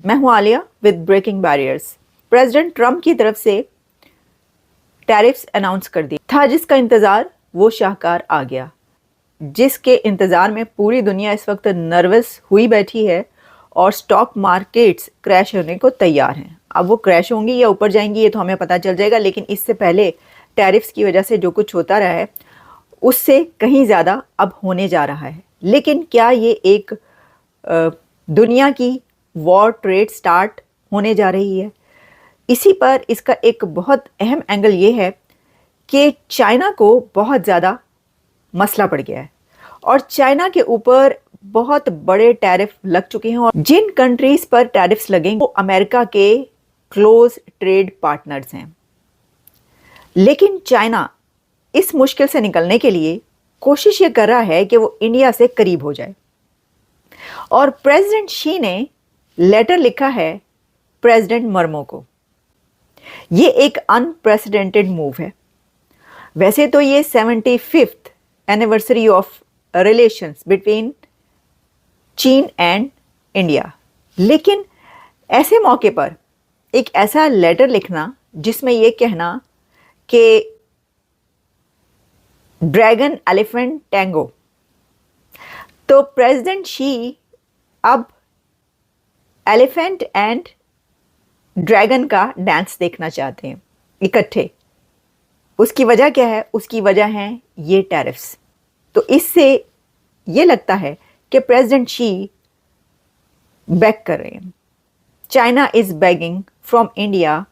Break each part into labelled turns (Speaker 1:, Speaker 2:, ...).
Speaker 1: मैं हूं Alia with breaking barriers. President Trump की तरफ से टैरिफ्स अनाउंस कर दिए था, जिसका इंतज़ार वो शाहकार आ गया, जिसके इंतज़ार में पूरी दुनिया इस वक्त नर्वस हुई बैठी है और स्टॉक मार्केट्स क्रैश होने को तैयार हैं। अब वो क्रैश होंगी या ऊपर जाएंगी ये तो हमें पता चल जाएगा, लेकिन इससे पहले टैरिफ्स की वजह से जो कुछ होता रहा है उससे कहीं ज़्यादा अब होने जा रहा है। लेकिन क्या ये एक दुनिया की वॉर ट्रेड स्टार्ट होने जा रही है? इसी पर इसका एक बहुत अहम एंगल ये है कि चाइना को बहुत ज़्यादा मसला पड़ गया है और चाइना के ऊपर बहुत बड़े टैरिफ लग चुके हैं, और जिन कंट्रीज पर टैरिफ्स लगेंगे वो अमेरिका के क्लोज ट्रेड पार्टनर्स हैं। लेकिन चाइना इस मुश्किल से निकलने के लिए कोशिश ये कर रहा है कि वो इंडिया से करीब हो जाए, और प्रेसिडेंट शी ने लेटर लिखा है प्रेसिडेंट मर्मो को। ये एक अनप्रेसिडेंटेड मूव है। वैसे तो ये 75th anniversary of relations between चीन एंड इंडिया, लेकिन ऐसे मौके पर एक ऐसा लेटर लिखना जिसमें ये कहना कि ड्रैगन एलिफेंट टैंगो, तो प्रेसिडेंट शी अब एलिफेंट एंड ड्रैगन का डांस देखना चाहते हैं इकट्ठे। उसकी वजह क्या है? उसकी वजह है ये टैरिफ्स। तो इससे ये लगता है कि प्रेसिडेंट शी बैक कर रहे हैं। China is begging from India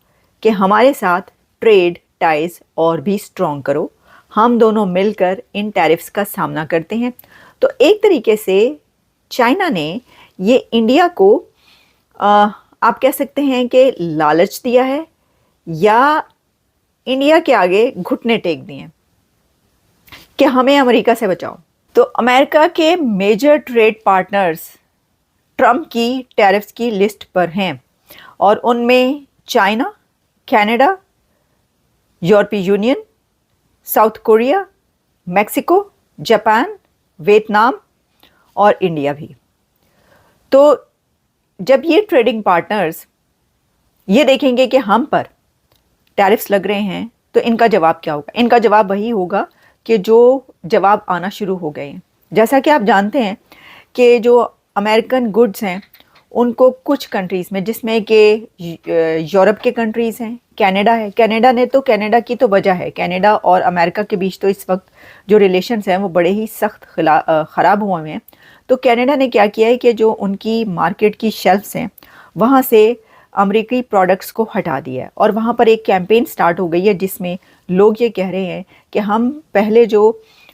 Speaker 1: कि हमारे साथ ट्रेड टाइज और भी स्ट्रॉन्ग करो, हम दोनों मिलकर इन टैरिफ्स का सामना करते हैं। तो एक तरीके से चाइना ने ये इंडिया को आप कह सकते हैं कि लालच दिया है या इंडिया के आगे घुटने टेक दिए कि हमें अमेरिका से बचाओ। तो अमेरिका के मेजर ट्रेड पार्टनर्स ट्रंप की टैरिफ्स की लिस्ट पर हैं, और उनमें चाइना, कनाडा, यूरोपीय union, south Korea, Mexico, Japan, Vietnam और इंडिया भी। तो जब ये ट्रेडिंग पार्टनर्स ये देखेंगे कि हम पर टैरिफ्स लग रहे हैं तो इनका जवाब क्या होगा? इनका जवाब वही होगा कि जो जवाब आना शुरू हो गए हैं। जैसा कि आप जानते हैं कि जो अमेरिकन गुड्स हैं उनको कुछ कंट्रीज़ में, जिसमें कि यूरोप के कंट्रीज़ हैं, कनाडा है, कनाडा की तो वजह है, कनाडा और अमेरिका के बीच तो इस वक्त जो रिलेशंस हैं वो बड़े ही सख्त ख़राब हुए हैं। तो कनाडा ने क्या किया है कि जो उनकी मार्केट की शेल्फ्स हैं वहाँ से अमेरिकी प्रोडक्ट्स को हटा दिया है, और वहाँ पर एक कैंपेन स्टार्ट हो गई है जिसमें लोग ये कह रहे हैं कि हम पहले जो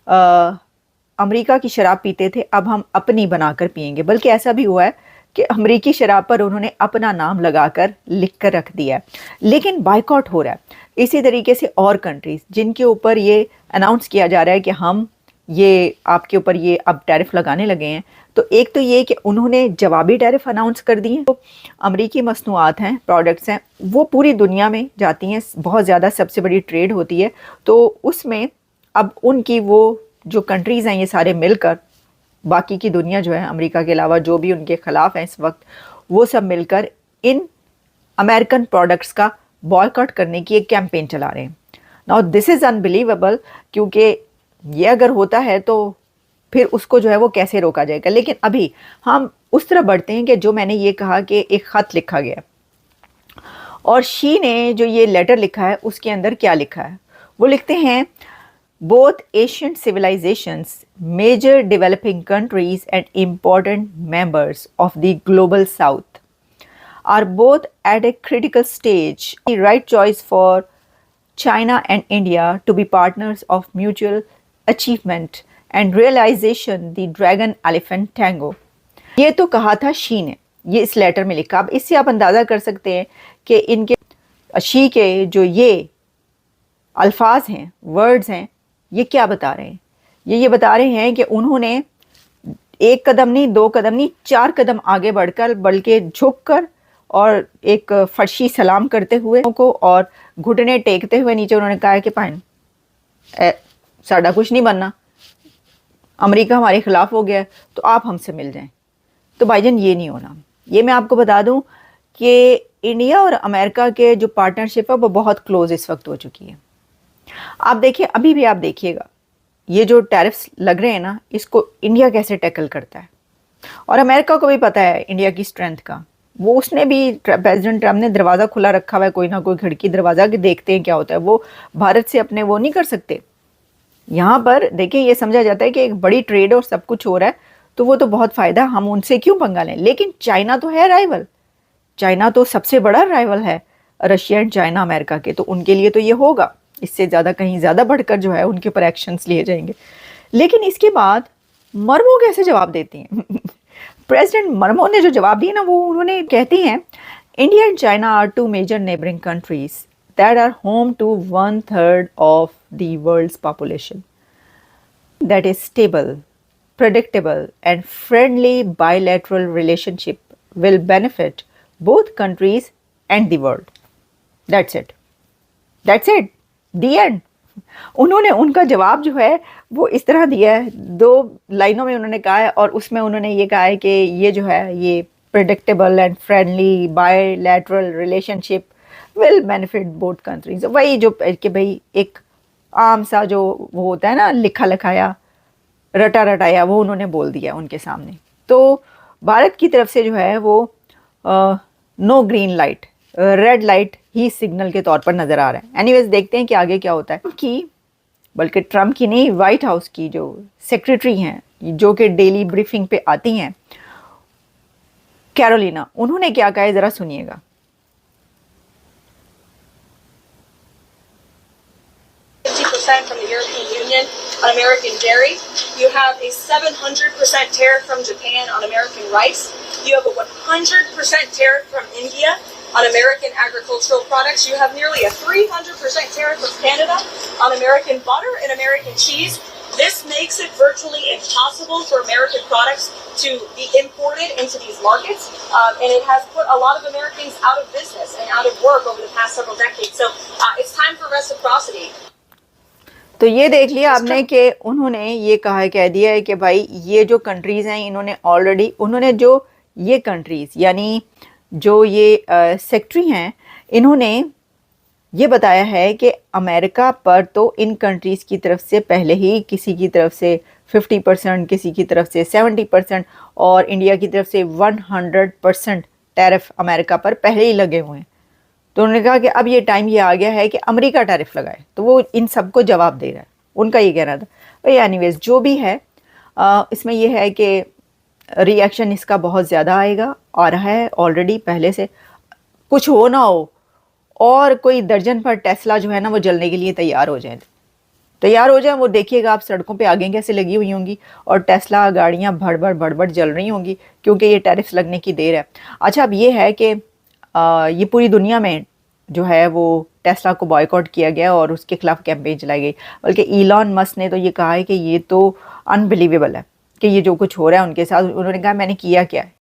Speaker 1: अमेरिका की शराब पीते थे अब हम अपनी बनाकर पिएंगे। बल्कि ऐसा भी हुआ है कि अमेरिकी शराब पर उन्होंने अपना नाम लगाकर लिख कर रख दिया है, लेकिन बायकॉट हो रहा है। इसी तरीके से और कंट्रीज़ जिनके ऊपर ये अनाउंस किया जा रहा है कि हम ये आपके ऊपर ये अब टैरिफ लगाने लगे हैं, तो एक तो ये कि उन्होंने जवाबी टैरिफ अनाउंस कर दिए हैं। तो अमेरिकी मसनूआत हैं, प्रोडक्ट्स हैं, वो पूरी दुनिया में जाती हैं, बहुत ज़्यादा सबसे बड़ी ट्रेड होती है। तो उसमें अब उनकी वो जो कंट्रीज़ हैं ये सारे मिलकर, बाकी की दुनिया जो है अमेरिका के अलावा जो भी उनके ख़िलाफ़ हैं इस वक्त, वो सब मिलकर इन अमेरिकन प्रोडक्ट्स का बॉयकॉट करने की एक कैंपेन चला रहे हैं। नाउ दिस इज़ अनबिलीवेबल, क्योंकि ये अगर होता है तो फिर उसको जो है वो कैसे रोका जाएगा। लेकिन अभी हम उस तरह बढ़ते हैं कि जो मैंने ये कहा कि एक ख़त लिखा गया, और शी ने जो ये लेटर लिखा है उसके अंदर क्या लिखा है? वो लिखते हैं, both ancient civilizations, major developing countries and important members of the global south are both at a critical stage. The right choice for China and India to be partners of mutual achievement and realization the dragon elephant tango. ये तो कहा था she ने, ये इस letter में लिखा। अब इससे आप अंदाज़ा कर सकते हैं कि इनके शी के जो ये अल्फाज हैं, वर्ड्स हैं, ये क्या बता रहे हैं? ये बता रहे हैं कि उन्होंने एक कदम नहीं, दो कदम नहीं, 4 कदम आगे बढ़कर, बल्कि झुककर और एक फर्शी सलाम करते हुए को और घुटने टेकते हुए नीचे उन्होंने कहा है कि पाइन साड़ा कुछ नहीं बनना, अमेरिका हमारे खिलाफ हो गया तो आप हमसे मिल जाएं। तो भाईजान ये नहीं होना। ये मैं आपको बता दूं कि इंडिया और अमेरिका के जो पार्टनरशिप है वो बहुत क्लोज इस वक्त हो चुकी है। आप देखिए, अभी भी आप देखिएगा, ये जो टैरिफ्स लग रहे हैं ना, इसको इंडिया कैसे टैकल करता है। और अमेरिका को भी पता है इंडिया की स्ट्रेंथ का। वो उसने भी, प्रेसिडेंट ट्रम्प ने दरवाज़ा खुला रखा हुआ है, कोई ना कोई खिड़की दरवाज़ा, कि देखते हैं क्या होता है। वो भारत से अपने वो नहीं कर सकते। यहाँ पर देखिए, ये समझा जाता है कि एक बड़ी ट्रेड और सब कुछ हो रहा है, तो वो तो बहुत फ़ायदा, हम उनसे क्यों पंगा लें। लेकिन चाइना तो है राइवल, चाइना तो सबसे बड़ा राइवल है रशिया एंड चाइना अमेरिका के, तो उनके लिए तो ये होगा। इससे ज़्यादा, कहीं ज़्यादा बढ़कर जो है उनके ऊपर एक्शंस लिए जाएंगे। लेकिन इसके बाद मर्मो कैसे जवाब देती हैं प्रेसिडेंट मर्मो ने जो जवाब दिया ना, वो उन्होंने कहती हैं, India and China are two major neighbouring countries that are home to 1/3 of the world's population that is stable, predictable, and friendly bilateral relationship will benefit both countries and the world. That's it. That's it. The end. उन्होंने उनका जवाब जो है वो इस तरह दिया है, 2 लाइनों में उन्होंने कहा है, और उसमें उन्होंने ये कहा है कि ये जो है ये predictable and friendly bilateral relationship will benefit both countries. वही जो कि भाई एक आम सा जो वो होता है ना, लिखा लिखाया रटा रटाया, वो उन्होंने बोल दिया उनके सामने। तो भारत की तरफ से जो है वो no green light, red light ही सिग्नल के तौर पर नज़र आ रहा है। एनीवेज, देखते हैं कि आगे क्या होता है। कि बल्कि ट्रम्प की नहीं, वाइट हाउस की जो सेक्रेटरी हैं, जो कि डेली ब्रीफिंग पे आती हैं, कैरोलिना, उन्होंने क्या कहा है ज़रा सुनिएगा।
Speaker 2: From the European Union on American dairy. You have a 700% tariff from Japan on American rice. You have a 100% tariff from India on American agricultural products. You have nearly a 300% tariff from Canada on American butter and American cheese. This makes it virtually impossible for American products to be imported into these markets, and it has put a lot of Americans out of business and out of work over the past several decades. So it's time for reciprocity.
Speaker 1: तो ये देख लिया आपने कि उन्होंने ये कहा, कह दिया है कि भाई ये जो कंट्रीज़ हैं, इन्होंने ऑलरेडी, उन्होंने जो ये कंट्रीज़ यानी जो ये सेक्रेटरी हैं, इन्होंने ये बताया है कि अमेरिका पर तो इन कंट्रीज़ की तरफ से पहले ही किसी की तरफ से 50%, किसी की तरफ से 70% और इंडिया की तरफ से 100% टैरिफ अमेरिका पर पहले ही लगे हुए हैं। तो उन्होंने कहा कि अब ये टाइम ये आ गया है कि अमेरिका टैरिफ लगाए, तो वो इन सबको जवाब दे रहा है। उनका ये कहना था भाई। एनीवेज, जो भी है, इसमें ये है कि रिएक्शन इसका बहुत ज़्यादा आएगा, आ रहा है ऑलरेडी पहले से। कुछ हो ना हो और कोई दर्जन पर टेस्ला जो है ना वो जलने के लिए तैयार हो जाए, वो देखिएगा आप सड़कों पे आगे कैसे लगी हुई होंगी और टेस्ला गाड़ियाँ भड़ जल रही होंगी, क्योंकि ये टैरिफ्स लगने की देर है। अच्छा, अब ये है कि ये पूरी दुनिया में जो है वो टेस्ला को बॉयकॉट किया गया और उसके खिलाफ कैंपेन चलाई गई। बल्कि इलॉन मस्क ने तो ये कहा है कि ये तो अनबिलीवेबल है कि ये जो कुछ हो रहा है उनके साथ। उन्होंने कहा मैंने किया क्या है।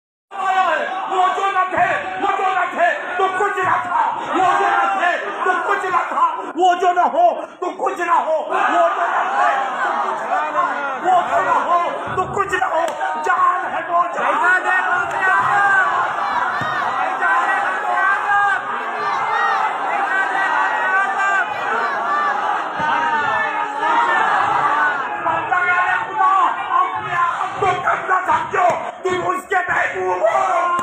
Speaker 1: वो जो ना हो तो कुछ ना हो, वो जो ना थे तो कुछ ना हो, वो जो ना हो तो कुछ ना हो, जान है वो जान है। तुम उसके महबूब हो।